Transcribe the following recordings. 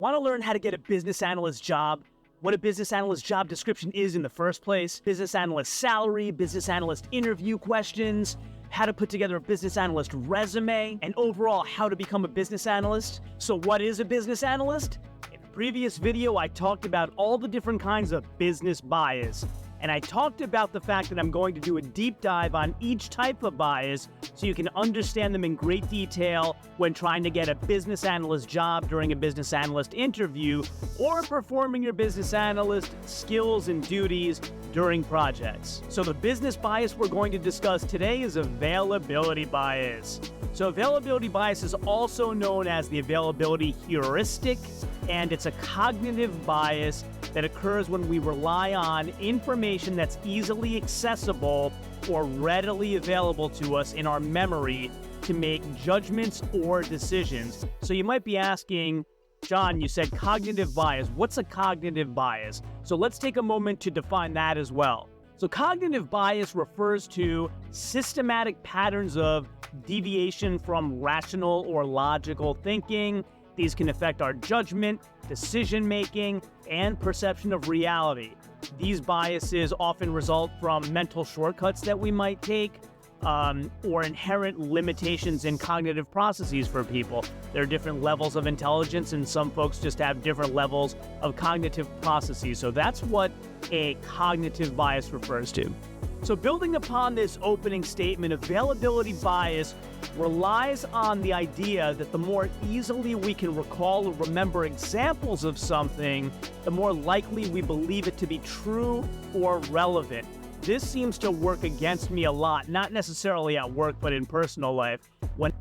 Want to learn how to get a business analyst job? What a business analyst job description is in the first place, business analyst salary, business analyst interview questions, how to put together a business analyst resume, and overall how to become a business analyst. So what is a business analyst? In the previous video, I talked about all the different kinds of business bias, and I talked about the fact that I'm going to do a deep dive on each type of bias so you can understand them in great detail when trying to get a business analyst job during a business analyst interview or performing your business analyst skills and duties during projects. So the business bias we're going to discuss today is availability bias. So availability bias is also known as the availability heuristic, and it's a cognitive bias that occurs when we rely on information that's easily accessible or readily available to us in our memory to make judgments or decisions. So you might be asking, John, you said cognitive bias. What's a cognitive bias? So let's take a moment to define that as well. So cognitive bias refers to systematic patterns of deviation from rational or logical thinking. These can affect our judgment, decision-making, and perception of reality. These biases often result from mental shortcuts that we might take, or inherent limitations in cognitive processes for people. There are different levels of intelligence, and some folks just have different levels of cognitive processes. So that's what a cognitive bias refers to. So building upon this opening statement, availability bias relies on the idea that the more easily we can recall or remember examples of something, the more likely we believe it to be true or relevant. This seems to work against me a lot, not necessarily at work, but in personal life.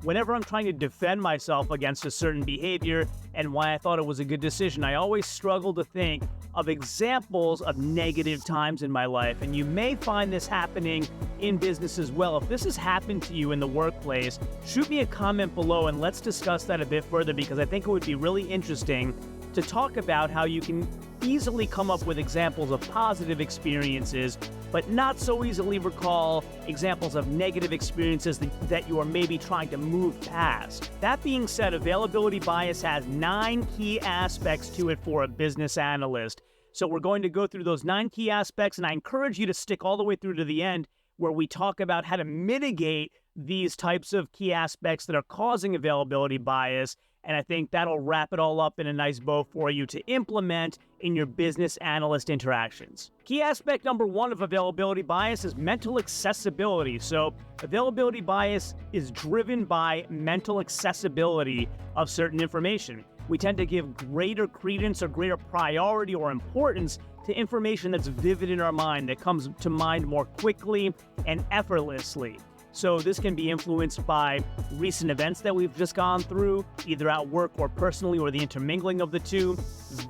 Whenever I'm trying to defend myself against a certain behavior and why I thought it was a good decision, I always struggle to think of examples of negative times in my life. And you may find this happening in business as well. If this has happened to you in the workplace, shoot me a comment below and let's discuss that a bit further, because I think it would be really interesting to talk about how you can easily come up with examples of positive experiences, but not so easily recall examples of negative experiences that you are maybe trying to move past. That being said, availability bias has 9 key aspects to it for a business analyst. So we're going to go through those 9 key aspects, and I encourage you to stick all the way through to the end where we talk about how to mitigate these types of key aspects that are causing availability bias. And I think that'll wrap it all up in a nice bow for you to implement in your business analyst interactions. Key aspect number 1 of availability bias is mental accessibility. So availability bias is driven by mental accessibility of certain information. We tend to give greater credence or greater priority or importance to information that's vivid in our mind, that comes to mind more quickly and effortlessly. So this can be influenced by recent events that we've just gone through, either at work or personally, or the intermingling of the two.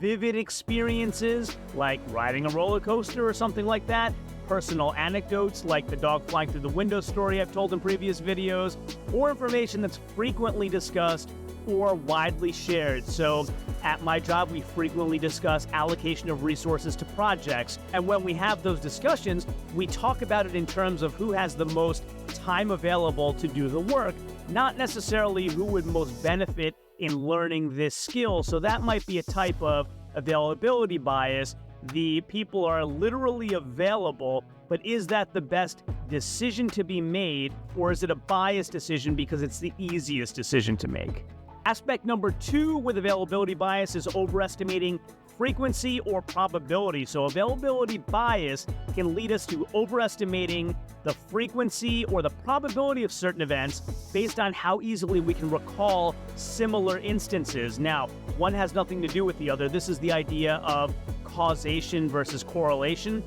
Vivid experiences like riding a roller coaster or something like that. Personal anecdotes like the dog flying through the window story I've told in previous videos, or information that's frequently discussed or widely shared. So at my job, we frequently discuss allocation of resources to projects. And when we have those discussions, we talk about it in terms of who has the most time available to do the work, not necessarily who would most benefit in learning this skill. So that might be a type of availability bias. The people are literally available, but is that the best decision to be made, or is it a biased decision because it's the easiest decision to make? Aspect number 2 with availability bias is overestimating frequency or probability. So availability bias can lead us to overestimating the frequency or the probability of certain events based on how easily we can recall similar instances. Now, one has nothing to do with the other. This is the idea of causation versus correlation.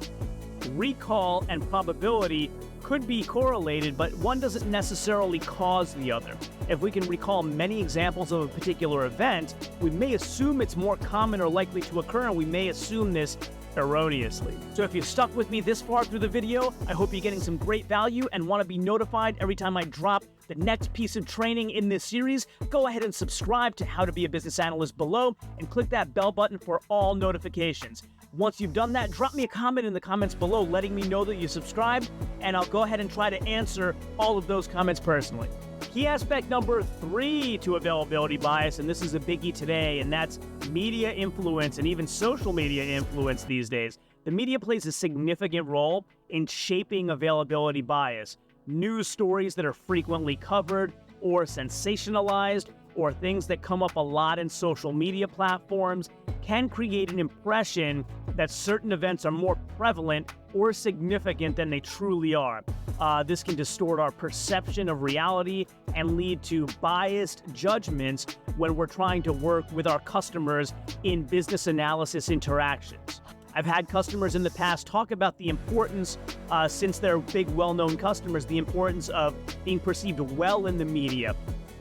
Recall and probability could be correlated, but one doesn't necessarily cause the other. If we can recall many examples of a particular event, we may assume it's more common or likely to occur, and we may assume this erroneously. So if you've stuck with me this far through the video, I hope you're getting some great value and want to be notified every time I drop the next piece of training in this series. Go ahead and subscribe to How to Be a Business Analyst below and click that bell button for all notifications. Once you've done that, drop me a comment in the comments below letting me know that you subscribed, and I'll go ahead and try to answer all of those comments personally. Key aspect number 3 to availability bias, and this is a biggie today, and that's media influence and even social media influence these days. The media plays a significant role in shaping availability bias. News stories that are frequently covered or sensationalized, or things that come up a lot in social media platforms, can create an impression that certain events are more prevalent or significant than they truly are. This can distort our perception of reality and lead to biased judgments when we're trying to work with our customers in business analysis interactions. I've had customers in the past talk about the importance, since they're big, well-known customers, the importance of being perceived well in the media.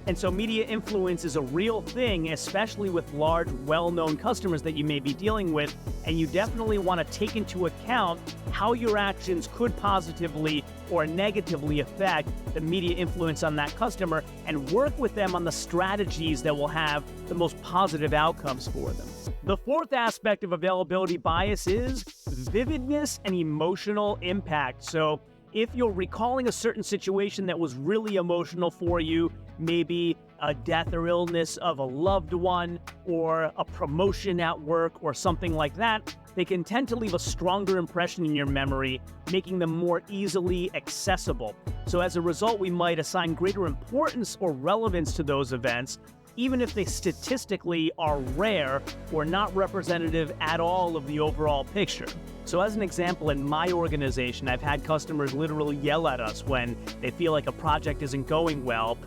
And so media influence is a real thing, especially with large, well-known customers that you may be dealing with, and you definitely want to take into account how your actions could positively or negatively affect the media influence on that customer and work with them on the strategies that will have the most positive outcomes for them. The fourth aspect of availability bias is vividness and emotional impact. So if you're recalling a certain situation that was really emotional for you, maybe a death or illness of a loved one or a promotion at work or something like that, they can tend to leave a stronger impression in your memory, making them more easily accessible. So as a result, we might assign greater importance or relevance to those events, even if they statistically are rare or not representative at all of the overall picture. So as an example, in my organization, I've had customers literally yell at us when they feel like a project isn't going well.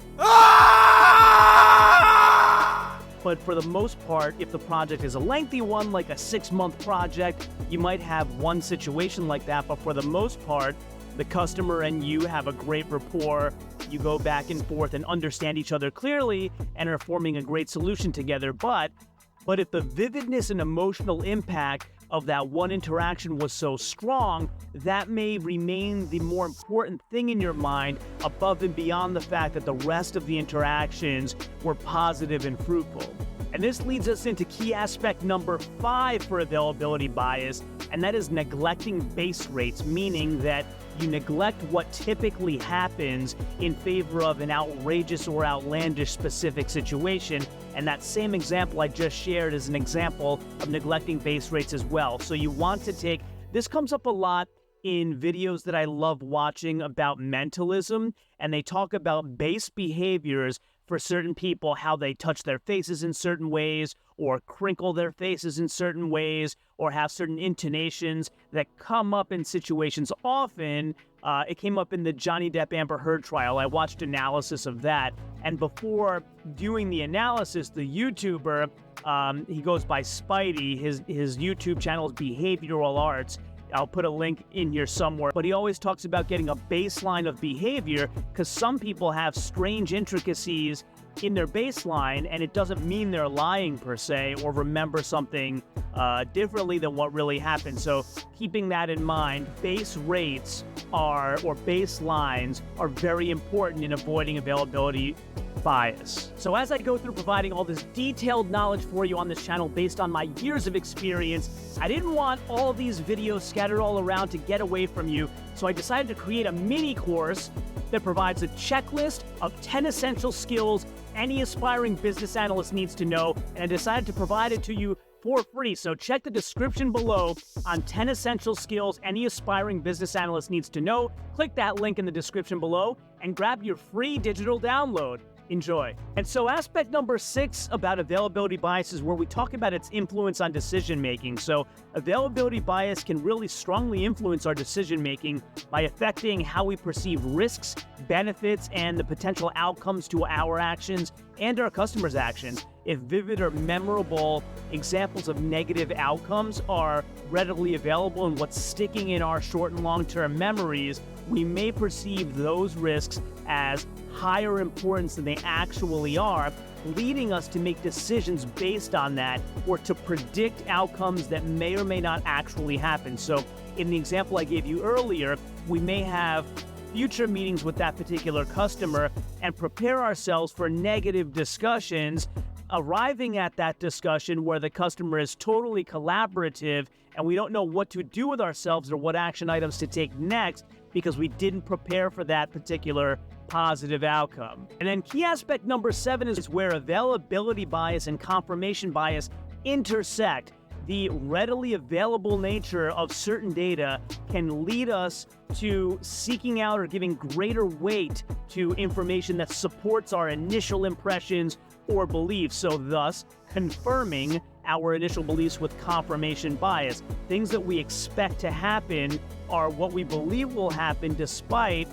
But for the most part, if the project is a lengthy one, like a 6-month project, you might have one situation like that. But for the most part, the customer and you have a great rapport. You go back and forth and understand each other clearly and are forming a great solution together. But if the vividness and emotional impact of that one interaction was so strong, that may remain the more important thing in your mind above and beyond the fact that the rest of the interactions were positive and fruitful. And this leads us into key aspect number 5 for availability bias, and that is neglecting base rates, meaning that you neglect what typically happens in favor of an outrageous or outlandish specific situation. And that same example I just shared is an example of neglecting base rates as well. So you want to take, this comes up a lot in videos that I love watching about mentalism, and they talk about base behaviors for certain people, how they touch their faces in certain ways, or crinkle their faces in certain ways, or have certain intonations that come up in situations often. It came up in the Johnny Depp Amber Heard trial. I watched analysis of that. And before doing the analysis, the YouTuber, he goes by Spidey, his YouTube channel is Behavioral Arts. I'll put a link in here somewhere, but he always talks about getting a baseline of behavior because some people have strange intricacies in their baseline, and it doesn't mean they're lying per se or remember something differently than what really happened. So keeping that in mind, base rates or baselines are very important in avoiding availability bias. So as I go through providing all this detailed knowledge for you on this channel based on my years of experience, I didn't want all these videos scattered all around to get away from you, so I decided to create a mini course that provides a checklist of 10 essential skills any aspiring business analyst needs to know, and I decided to provide it to you for free. So check the description below on 10 essential skills any aspiring business analyst needs to know. Click that link in the description below and grab your free digital download. Enjoy. And so aspect number 6 about availability bias is where we talk about its influence on decision making. So availability bias can really strongly influence our decision making by affecting how we perceive risks, benefits, and the potential outcomes to our actions and our customers' actions. If vivid or memorable examples of negative outcomes are readily available and what's sticking in our short and long-term memories, we may perceive those risks as higher importance than they actually are, leading us to make decisions based on that or to predict outcomes that may or may not actually happen. So in the example I gave you earlier, we may have future meetings with that particular customer and prepare ourselves for negative discussions arriving at that discussion where the customer is totally collaborative and we don't know what to do with ourselves or what action items to take next because we didn't prepare for that particular positive outcome. And then key aspect number 7 is where availability bias and confirmation bias intersect. The readily available nature of certain data can lead us to seeking out or giving greater weight to information that supports our initial impressions or beliefs, so thus confirming our initial beliefs with confirmation bias. Things that we expect to happen are what we believe will happen despite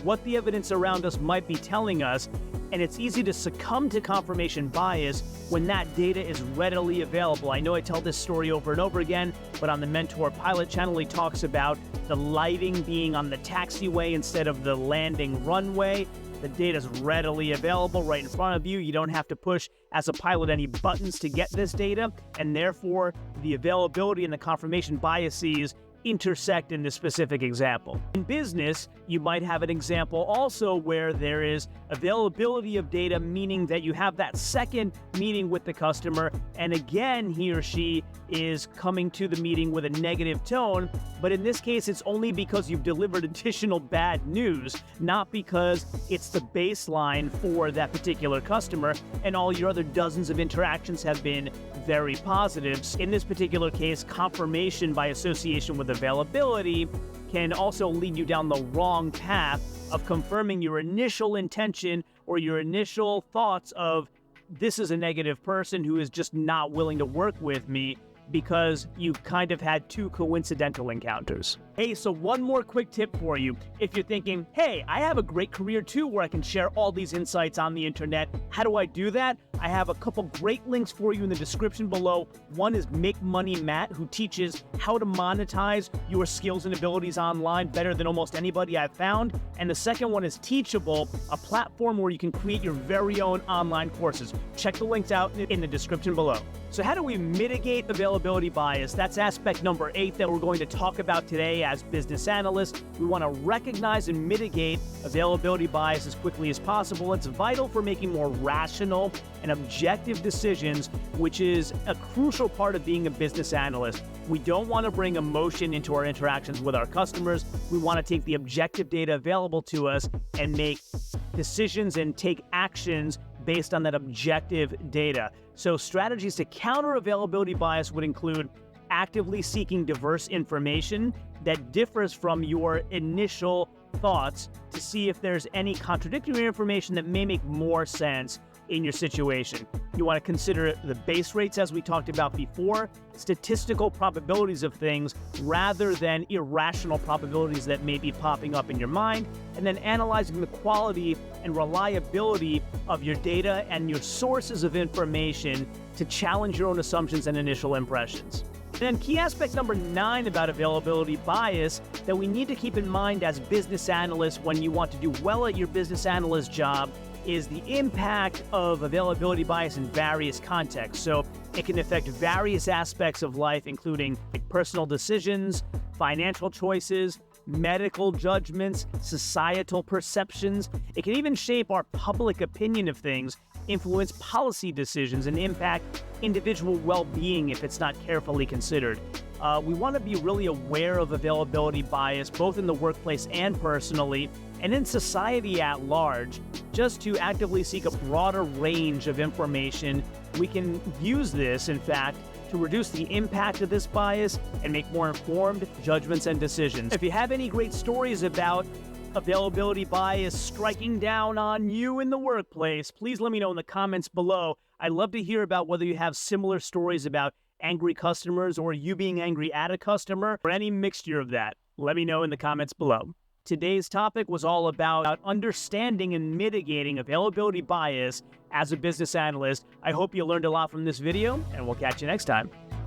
what the evidence around us might be telling us, and it's easy to succumb to confirmation bias when that data is readily available. I know I tell this story over and over again, but on the Mentor Pilot channel, he talks about the lighting being on the taxiway instead of the landing runway. The data is readily available right in front of you. You don't have to push, as a pilot, any buttons to get this data, and therefore the availability and the confirmation biases intersect in this specific example. In business, you might have an example also where there is availability of data, meaning that you have that second meeting with the customer, and again, he or she is coming to the meeting with a negative tone, but in this case, it's only because you've delivered additional bad news, not because it's the baseline for that particular customer, and all your other dozens of interactions have been very positive. In this particular case, confirmation by association with availability can also lead you down the wrong path of confirming your initial intention or your initial thoughts of, this is a negative person who is just not willing to work with me, because you kind of had two coincidental encounters. Hey, so one more quick tip for you. If you're thinking, hey, I have a great career too where I can share all these insights on the internet, how do I do that? I have a couple great links for you in the description below. One is Make Money Matt, who teaches how to monetize your skills and abilities online better than almost anybody I've found. And the second one is Teachable, a platform where you can create your very own online courses. Check the links out in the description below. So how do we mitigate availability bias? That's aspect number 8 that we're going to talk about today as business analysts. We want to recognize and mitigate availability bias as quickly as possible. It's vital for making more rational and objective decisions, which is a crucial part of being a business analyst. We don't want to bring emotion into our interactions with our customers. We want to take the objective data available to us and make decisions and take actions based on that objective data. So strategies to counter availability bias would include actively seeking diverse information that differs from your initial thoughts to see if there's any contradictory information that may make more sense in your situation. You want to consider the base rates, as we talked about before, statistical probabilities of things rather than irrational probabilities that may be popping up in your mind, and then analyzing the quality and reliability of your data and your sources of information to challenge your own assumptions and initial impressions. And then key aspect number 9 about availability bias that we need to keep in mind as business analysts when you want to do well at your business analyst job is the impact of availability bias in various contexts. So it can affect various aspects of life, including personal decisions, financial choices, medical judgments, societal perceptions. It can even shape our public opinion of things, influence policy decisions, and impact individual well-being if it's not carefully considered. We want to be really aware of availability bias, both in the workplace and personally, and in society at large, just to actively seek a broader range of information. We can use this, in fact, to reduce the impact of this bias and make more informed judgments and decisions. If you have any great stories about availability bias striking down on you in the workplace, please let me know in the comments below. I'd love to hear about whether you have similar stories about angry customers or you being angry at a customer or any mixture of that. Let me know in the comments below. Today's topic was all about understanding and mitigating availability bias as a business analyst. I hope you learned a lot from this video, and we'll catch you next time.